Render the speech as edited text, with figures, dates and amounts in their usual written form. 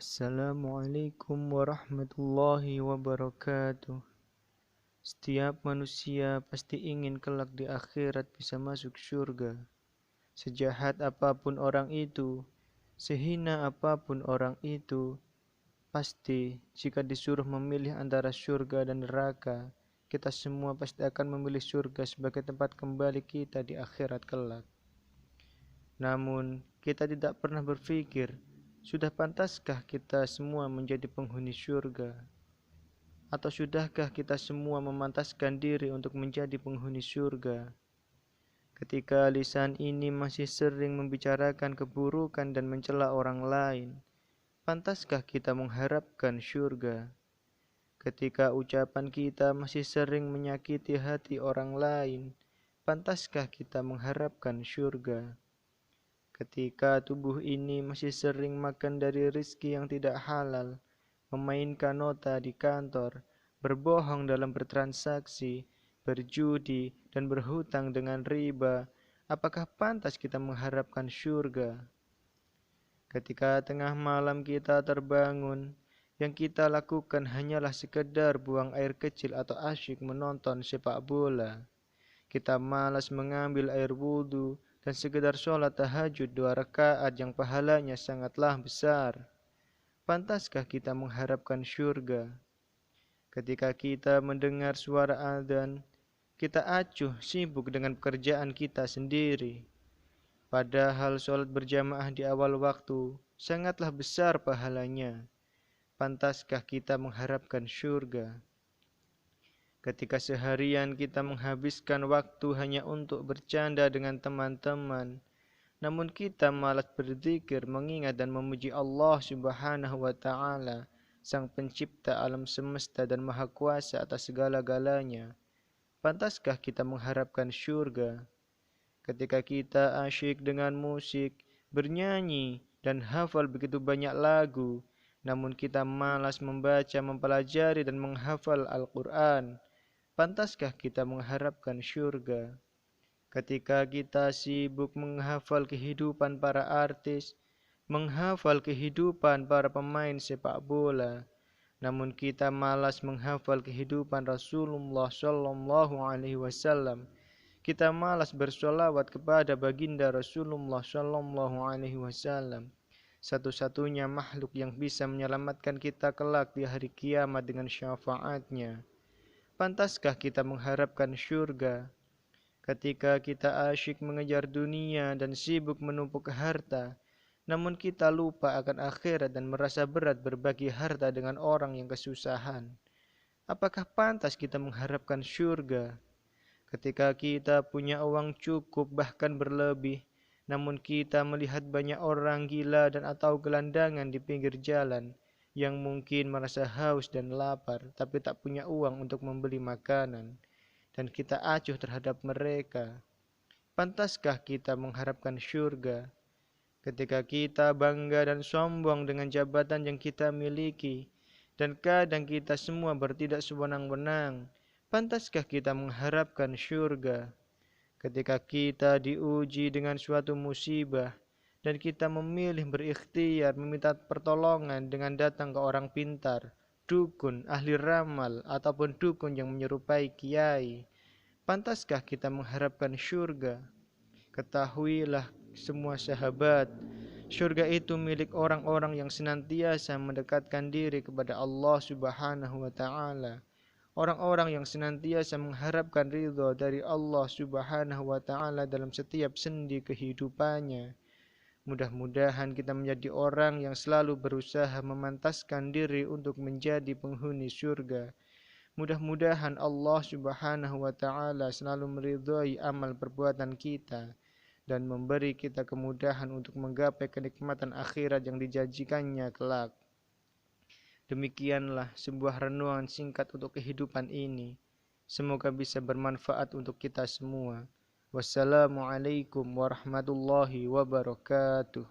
Assalamualaikum warahmatullahi wabarakatuh. Setiap manusia pasti ingin kelak di akhirat bisa masuk surga. Sejahat apapun orang itu, sehina apapun orang itu, pasti jika disuruh memilih antara surga dan neraka, kita semua pasti akan memilih surga sebagai tempat kembali kita di akhirat kelak. Namun, kita tidak pernah berpikir, sudah pantaskah kita semua menjadi penghuni surga? Atau sudahkah kita semua memantaskan diri untuk menjadi penghuni surga? Ketika lisan ini masih sering membicarakan keburukan dan mencela orang lain, pantaskah kita mengharapkan surga? Ketika ucapan kita masih sering menyakiti hati orang lain, pantaskah kita mengharapkan surga? Ketika tubuh ini masih sering makan dari rizki yang tidak halal, memainkan nota di kantor, berbohong dalam bertransaksi, berjudi, dan berhutang dengan riba, apakah pantas kita mengharapkan surga? Ketika tengah malam kita terbangun, yang kita lakukan hanyalah sekedar buang air kecil atau asyik menonton sepak bola. Kita malas mengambil air wudhu dan sekedar sholat tahajud 2 rakaat yang pahalanya sangatlah besar. Pantaskah kita mengharapkan surga? Ketika kita mendengar suara adzan, kita acuh sibuk dengan pekerjaan kita sendiri. Padahal sholat berjamaah di awal waktu sangatlah besar pahalanya. Pantaskah kita mengharapkan surga? Ketika seharian kita menghabiskan waktu hanya untuk bercanda dengan teman-teman, namun kita malas berzikir, mengingat dan memuji Allah Subhanahu wa Ta'ala, Sang Pencipta alam semesta dan Maha Kuasa atas segala-galanya. Pantaskah kita mengharapkan surga? Ketika kita asyik dengan musik, bernyanyi, dan hafal begitu banyak lagu, namun kita malas membaca, mempelajari, dan menghafal Al-Quran, pantaskah kita mengharapkan surga? Ketika kita sibuk menghafal kehidupan para artis, menghafal kehidupan para pemain sepak bola, namun kita malas menghafal kehidupan Rasulullah Shallallahu Alaihi Wasallam, kita malas bersolawat kepada baginda Rasulullah Shallallahu Alaihi Wasallam, satu-satunya makhluk yang bisa menyelamatkan kita kelak di hari kiamat dengan syafaatnya. Pantaskah kita mengharapkan surga? Ketika kita asyik mengejar dunia dan sibuk menumpuk harta, namun kita lupa akan akhirat dan merasa berat berbagi harta dengan orang yang kesusahan, apakah pantas kita mengharapkan surga? Ketika kita punya uang cukup bahkan berlebih, namun kita melihat banyak orang gila dan atau gelandangan di pinggir jalan, yang mungkin merasa haus dan lapar, tapi tak punya uang untuk membeli makanan, dan kita acuh terhadap mereka. Pantaskah kita mengharapkan surga? Ketika kita bangga dan sombong dengan jabatan yang kita miliki, dan kadang kita semua bertindak sewenang-wenang, pantaskah kita mengharapkan surga? Ketika kita diuji dengan suatu musibah, dan kita memilih berikhtiar meminta pertolongan dengan datang ke orang pintar, dukun, ahli ramal, ataupun dukun yang menyerupai kiai, pantaskah kita mengharapkan surga? Ketahuilah semua sahabat, surga itu milik orang-orang yang senantiasa mendekatkan diri kepada Allah Subhanahu wa Ta'ala, orang-orang yang senantiasa mengharapkan ridha dari Allah Subhanahu wa Ta'ala dalam setiap sendi kehidupannya. Mudah-mudahan kita menjadi orang yang selalu berusaha memantaskan diri untuk menjadi penghuni surga. Mudah-mudahan Allah Subhanahu wa Ta'ala selalu meridhai amal perbuatan kita dan memberi kita kemudahan untuk menggapai kenikmatan akhirat yang dijanjikannya kelak. Demikianlah sebuah renungan singkat untuk kehidupan ini. Semoga bisa bermanfaat untuk kita semua. Wassalamualaikum warahmatullahi wabarakatuh.